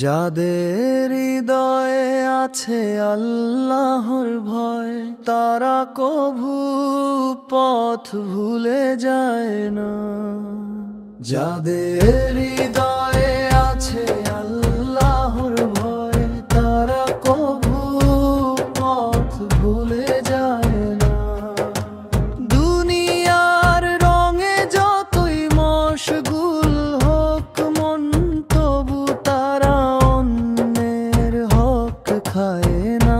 যাদের হৃদয়ে আছে আল্লাহর ভয়, তারা কভু পথ ভুলে যায় না। যাদের হৃদয়ে আছে আল্লাহর ভয়, তারা কভু পথ ভুলে যায় না। দুনিয়ার রঙে যতই মশগুল হোক মন, তবু তারা অন্যের হক খায় না।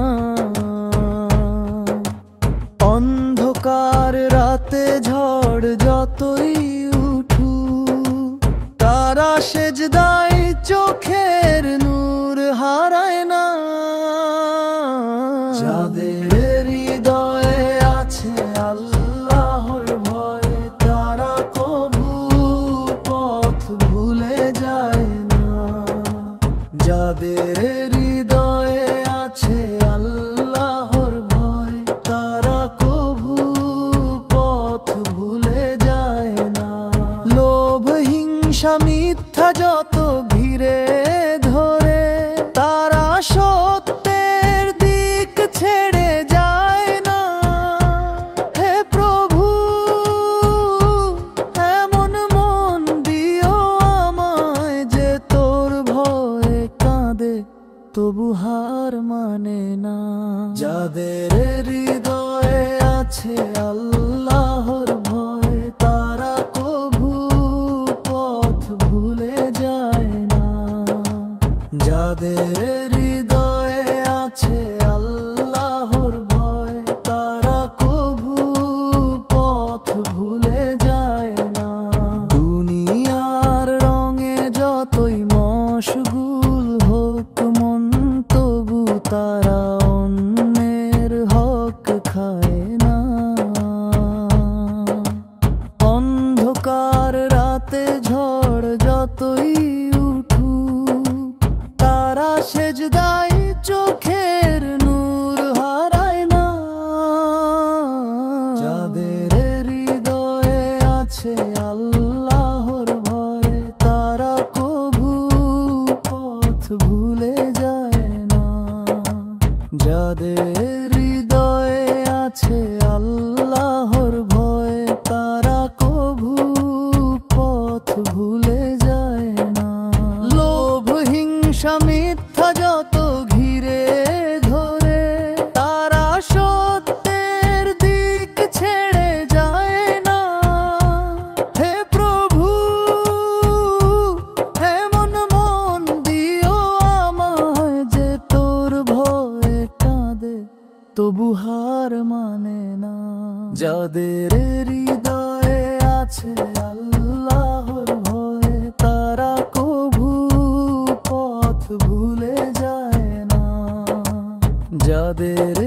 অন্ধকার রাতে ঝড় যতই উঠুক, তারা সেজদায় চোখের নূর হারায় না। যাদের হৃদয়ে আছে আল্লাহর ভয়, তারা কভু পথ ভুলে যায় না। যাদের হৃদয়ে আছে আল্লাহর ভয়, তারা কভু পথ ভুলে যায় না। লোভ হিংসা মিথ্যা যত ঘিরে ধরে, তারা সত্যের দিক ছেড়ে যায় না। হে প্রভু, এমন মন দিও আমায় যে তোর ভয়ে কাঁদে তবু হার মানে না। যাদের হৃদয়ে আছে আল্লাহর ভয়, তারা কভু পথ ভুলে যায় না। যাদের হৃদয়ে আছে আল্লাহর ভয়, তারা কভু পথ ভুলে যায় না। দুনিয়ার রঙে যতই মশগুল হোক মন, তবু তারা অন্যের হক খায় না। অন্ধকার রাতে ঝড় যতই উঠুক, তারা সেজদায় চোখের নূর হারায় না। যাদের হৃদয়ে আছে আল্লাহর ভয়, তারা কভু পথ ভুলে যায় না। যাদের হৃদয়ে আছে আল্লাহর ভয়, তারা কভু পথ ভুলে যায় না। লোভ হিংসা মিথ্যা যত ঘিরে ধরে, তারা সত্যের দিক ছেড়ে যায় না। হে প্রভু, এমন মন দিও আমায় যে তোর ভয়ে কাঁদে তবু হার মানে না। যাদের হৃদয়ে আছে আল্লাহর ভয়, তারা কভু পথ ভুলে যায় না। যাদের